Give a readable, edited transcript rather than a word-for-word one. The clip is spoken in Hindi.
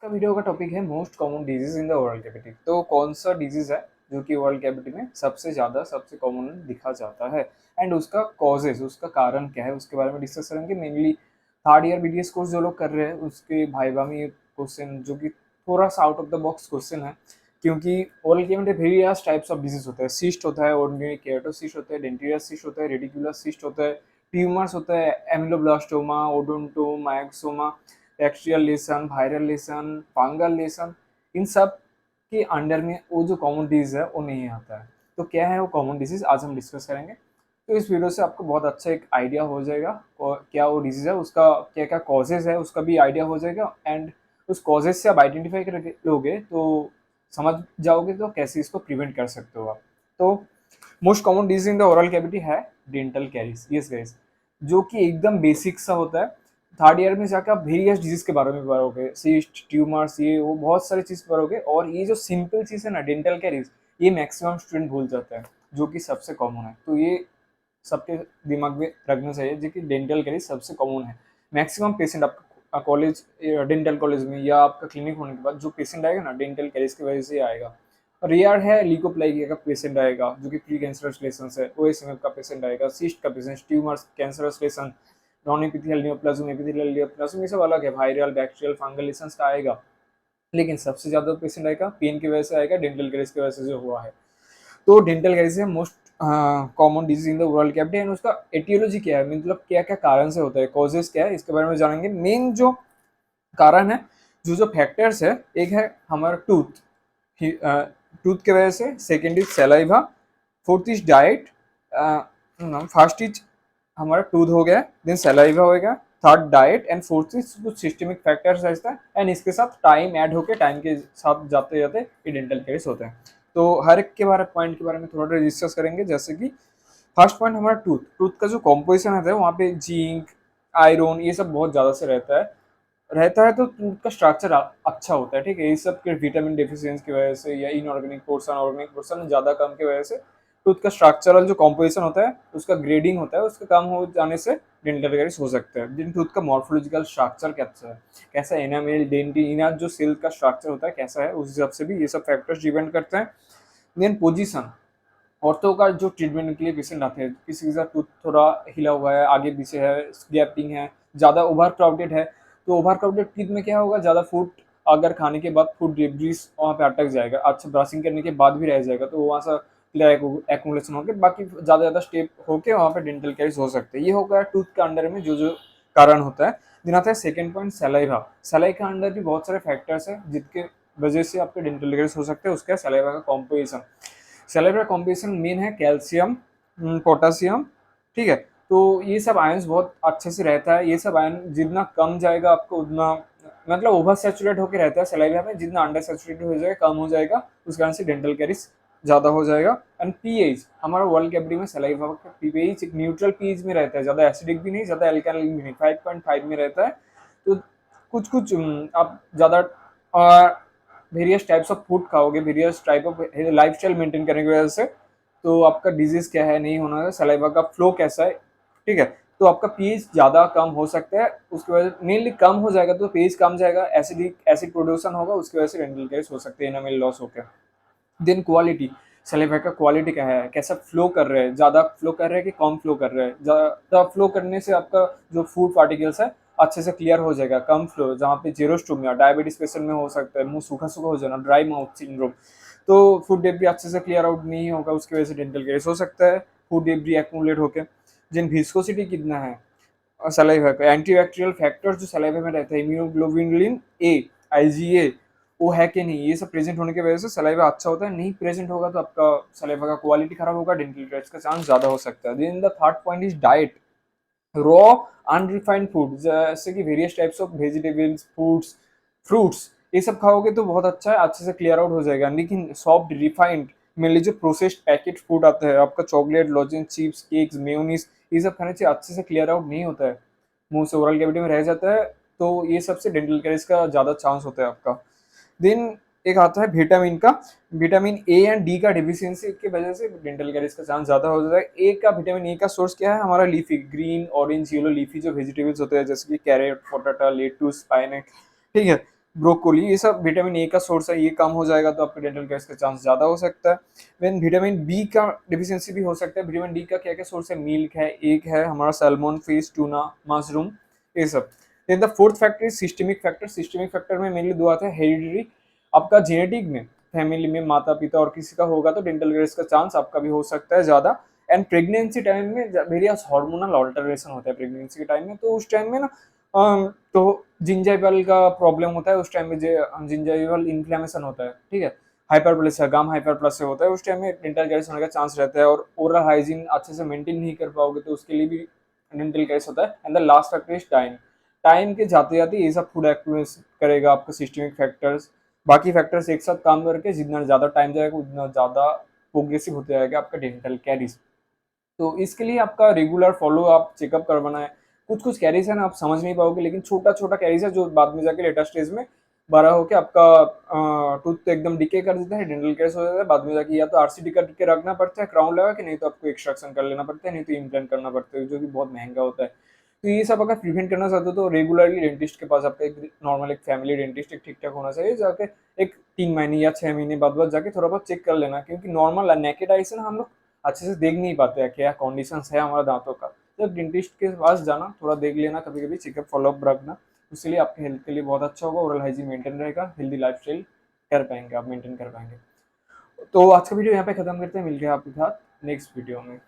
का वीडियो का टॉपिक है most common disease in the oral cavity. तो कौन सा डिजीज है जो कि ओरल कैविटी में सबसे ज़्यादा सबसे कॉमन दिखा जाता है एंड उसका कॉजेज, उसका कारण क्या है, उसके बारे में डिस्कस करेंगे। Mainly third year BDS course जो लोग कर रहे हैं उसके भाईवा में ये क्वेश्चन जो कि थोड़ा सा out of the box question है, क्योंकि oral cavity various types of disease होता है। सिस्ट होता है, ऑर्डिनरी केराटोसिस्ट होता है, डेंटिरियस सिस्ट होता है, रेडिकुलर सिस्ट होता है, ट्यूमर्स होता है, ameloblastoma, odontome, myxoma, bacterial lesion, viral lesion, fungal lesion, इन सब के अंडर में वो जो कॉमन डिजीज है वो नहीं आता है। तो क्या है वो कॉमन डिजीज, आज हम डिस्कस करेंगे। तो इस वीडियो से आपको बहुत अच्छा एक आइडिया हो जाएगा और क्या वो डिजीज है, उसका क्या क्या कॉजेज है उसका भी आइडिया हो जाएगा। एंड उस कॉजेज से आप आइडेंटिफाई कर लोगे तो समझ जाओगे तो कैसे इसको प्रिवेंट कर सकते हो आप। तो most common disease in the oral cavity है डेंटल कैरीज। यस गाइस, जो कि एकदम बेसिक सा होता है। थर्ड ईयर में जाकर आप वेरियस डिजीज के बारे में पढ़ोगे, सिस्ट, ट्यूमर्स, ये वो बहुत सारी चीज पढ़ोगे। और ये जो सिंपल चीज है ना डेंटल कैरीज, ये मैक्सिमम स्टूडेंट भूल जाते हैं, जो कि सबसे कॉमन है। तो ये सबके दिमाग में रखना चाहिए जो कि डेंटल कैरीज सबसे कॉमन है। मैक्सिमम पेशेंट आपका कॉलेज, डेंटल कॉलेज में या आपका क्लिनिक होने के बाद जो पेशेंट आएगा ना डेंटल कैरीज की वजह से आएगा। रेयर है लिकोप्लाइकिया का पेशेंट आएगा जो कि प्री कैंसरस लेशन है, ओएसएमएफ का पेशेंट आएगा, सिस्ट का patient, tumours, cancerous lesion, non epithelial neoplasm, epithelial neoplasm, ये सब अलग है। वायरल, बैक्टीरियल, फंगल लेशंस का आएगा, लेकिन सबसे ज्यादा पेशेंट आएगा पेन की वजह से आएगा, डेंटल कैरीज की वजह से जो हुआ है। तो डेंटल कैरीज है most common disease in the oral cavity. And उसका एटियोलॉजी क्या है, मतलब क्या क्या कारण से होता है, कॉजेज क्या है, इसके बारे में जानेंगे। मेन जो कारण है, जो जो फैक्टर्स है, एक है हमारा टूथ, टूथ के वजह से, second is saliva, fourth is diet, first is हमारा टूथ हो गया, देन सलाइवा हो गया, third diet, and fourth is कुछ सिस्टमिक फैक्टर्स ऐसा है। एंड इसके साथ टाइम ऐड होके, टाइम के साथ जाते जाते ये डेंटल केस होते हैं। तो हर एक के बारे पॉइंट के बारे में थोड़ा डिस्कस करेंगे। जैसे कि फर्स्ट पॉइंट हमारा टूथ, टूथ का जो कॉम्पोजिशन रहता है वहाँ पे जिंक, आयरन, ये सब बहुत ज्यादा से रहता है तो टूथ का स्ट्रक्चर अच्छा होता है। ठीक है, ये सब के विटामिन डेफिशिएंसी की वजह से या इनऑर्गेनिक पोर्शन, ऑर्गेनिक पोर्शन ज्यादा कम की वजह से टूथ का स्ट्रक्चरल जो कॉम्पोजिशन होता है, उसका ग्रेडिंग होता है, उसका कम हो जाने से डेंटल कैरीज हो सकता है। जिन टूथ का मॉर्फोलॉजिकल स्ट्रक्चर कैसा है, कैसा एनामेल, डेंटिना जो सेल का स्ट्रक्चर होता है कैसा है, उस हिसाब से भी ये सब फैक्टर्स डिपेंड करते हैं। देन पोजीशन, औरतों का जो ट्रीटमेंट के लिए पेशेंट आते हैं, किसी का टूथ थोड़ा हिला हुआ है, आगे पीछे है, गैपिंग है, ज़्यादा ओवर क्राउडेड है, तो ओवर क्राउडेड टीथ में क्या होगा, ज़्यादा फूड अगर खाने के बाद फूड डिब्रीज वहाँ पे अटक जाएगा, अच्छा ब्रशिंग करने के बाद भी रह जाएगा, तो वहाँ से एक्मुलेशन होकर बाकी ज़्यादा स्टेप होके वहाँ पे डेंटल कैरीज हो सकते हैं। ये होगा टूथ के अंडर में जो जो कारण होता है। दिन आता है सेकेंड पॉइंट, सलाइवा। सलाई के अंदर भी बहुत सारे फैक्टर्स है जिसके वजह से आपके डेंटल कैरीज हो सकते हैं। उसका सलाइवा का कॉम्पोजिशन, सेलेब्रा कॉम्पोजिशन मेन है कैल्शियम, पोटासियम। ठीक है, तो ये सब आयंस बहुत अच्छे से रहता है। ये सब आयन जितना कम जाएगा आपको उतना, मतलब ओवर सेचुरेट होकर रहता है सलाइवा में, जितना अंडर सेचुरेट हो जाएगा कम हो जाएगा, उस कारण से डेंटल कैरीज ज्यादा हो जाएगा। एंड पीएच, हमारा वर्ल्ड कैविटी में सलाइवा का पीएच एक न्यूट्रल पीएच में रहता है, ज्यादा एसिडिक भी नहीं, ज्यादा एल्कालाइन भी नहीं, 5.5 में रहता है। तो कुछ कुछ आप ज्यादा वेरियस टाइप्स ऑफ फूड खाओगे, various type of life style maintain करने की वजह से, तो आपका डिजीज क्या है नहीं होना है, सलाइवा का फ्लो कैसा है। ठीक है, तो आपका पीएच ज्यादा कम हो सकता है, उसकी वजह मेनली कम हो जाएगा तो पीएच कम जाएगा, एसिड प्रोड्यूसन होगा, उसकी वजह से डेंटल कैरीज हो सकते हैं, एनामेल लॉस होकर। देन क्वालिटी, सलाइवा का क्वालिटी क्या है, कैसा फ्लो कर रहे हैं, ज्यादा फ्लो कर रहे हैं कि कम फ्लो कर रहे हैं। ज्यादा फ्लो करने से आपका जो फूड पार्टिकल्स है अच्छे से क्लियर हो जाएगा। कम फ्लो जहाँ पे जेरोस्टोमिया, डायबिटीज पेशेंट में हो सकता है, मुंह सूखा सूखा हो जाना, ड्राई माउथ सिंड्रोम, तो फूड डेब्री अच्छे से क्लियर आउट नहीं होगा, उसकी वजह से डेंटल कैरीज हो सकता है, फूड डेब्री एक्यूमुलेट होकर। जिन विस्कोसिटी कितना है सलाइवा का, एंटीबैक्टीरियल फैक्टर्स जो सलाइवा में रहते हैं, इम्यूनोग्लोबुलिन ए, आईजीए, वो है कि नहीं, ये सब प्रेजेंट होने की वजह से सलाइवा अच्छा होता है। नहीं प्रेजेंट होगा तो आपका सलाइवा का क्वालिटी खराब होगा, डेंटल कैरीज का चांस ज्यादा हो सकता है। Then the third point is diet, raw unrefined food, जैसे कि various types of vegetables, foods, fruits, ये सब खाओगे तो बहुत अच्छा है, अच्छे से क्लियर आउट हो जाएगा। लेकिन सॉफ्ट रिफाइंड, मेनली जो प्रोसेस्ड पैकेट फूड आता है आपका, chocolate, lozenges, chips, cakes, mayonnaise, ये सब खाने से अच्छे से क्लियर आउट नहीं होता है, मुंह से ओरल कैविटी में रह जाता है, तो ये सबसे डेंटल कैरीज का ज्यादा चांस होता है आपका। देन एक आता है विटामिन का, विटामिन ए एंड डी का डिफिशियंसी की वजह से डेंटल कैरीज का चांस ज्यादा हो जाता है। ए का, विटामिन ए का सोर्स क्या है, हमारा leafy, green, orange, yellow leafy जो वेजिटेबल्स होते हैं, जैसे कि कैरेट, पोटैटो, लेटूस, स्पाइनच। ठीक है, ब्रोकोली, ये सब विटामिन ए का सोर्स है, ये कम हो जाएगा तो आपके डेंटल कैरियर्स का चांस ज़्यादा हो सकता है। देन विटामिन बी का डिफिशियंसी भी हो सकता है। विटामिन डी का क्या क्या सोर्स है, मिल्क है, एग है, हमारा सैल्मन, फिश, टूना, मशरूम, ये सब। Then the fourth factor is systemic factor. Systemic factor में मेनली दो आते हैं, हेरिडिटी, आपका जेनेटिक में फैमिली में माता पिता और किसी का होगा तो डेंटल कैरियर्स का चांस आपका भी हो सकता है ज़्यादा। एंड प्रेगनेंसी टाइम में वेरियस हार्मोनल ऑल्टरेशन होता है प्रेगनेंसी के टाइम में, तो उस टाइम में ना तो जिंजाइवल का प्रॉब्लम होता है उस टाइम में, जिंजाइवल इन्फ्लेमेशन होता है, ठीक है, हाइपरप्लेसिया, गाम हाइपरप्लेसिया होता है, उस टाइम में डेंटल कैरियस होने का चांस रहता है। और ओरल हाइजीन अच्छे से मेंटेन नहीं कर पाओगे तो उसके लिए भी डेंटल कैरियस होता है। And the last factor is time. Time के जाते जाते ये सब फूड एक्टिवेट करेगा आपका सिस्टमिक फैक्टर्स, बाकी फैक्टर्स एक साथ काम करके जितना ज़्यादा टाइम जाएगा उतना ज़्यादा प्रोग्रेसिव होते जाएगा आपका डेंटल कैरियस। तो इसके लिए आपका रेगुलर फॉलो आप चेकअप करवाना है। कुछ कुछ कैरीज है ना आप समझ नहीं पाओगे, लेकिन छोटा छोटा कैरीज है जो बाद में जाके लेटर स्टेज में बड़ा होके आपका टूथ एकदम डिके कर देता है, डेंटल कैरियस हो जाता है। बाद में जाके या तो आरसीटी करके रखना पड़ता है क्राउन लगा के, नहीं तो आपको एक्सट्रैक्शन कर लेना पड़ता है, नहीं तो इम्प्लांट करना पड़ता है जो कि बहुत महंगा होता है। तो ये सब अगर प्रिवेंट करना चाहते हो तो रेगुलरली डेंटिस्ट के पास आपका एक नॉर्मल एक फैमिली डेंटिस्ट एक ठीक ठाक होना चाहिए, जाके एक 3 महीने या 6 महीने बाद बाद जाके थोड़ा बहुत चेक कर लेना, क्योंकि नॉर्मल नेकेड आई से ना हम लोग अच्छे से देख नहीं पाते हैं क्या कंडीशन है हमारा दांतों का। जब डेंटिस्ट के पास जाना, थोड़ा देख लेना, कभी कभी चेकअप फॉलोअप रखना, उसके लिए आपके हेल्थ के लिए बहुत अच्छा होगा। ओरल हाइजीन मेंटेन रहेगा, हेल्दी लाइफस्टाइल कर पाएंगे, आप मेंटेन कर पाएंगे। तो आज का वीडियो यहाँ पे खत्म करते हैं, मिलते हैं आपके साथ नेक्स्ट वीडियो में।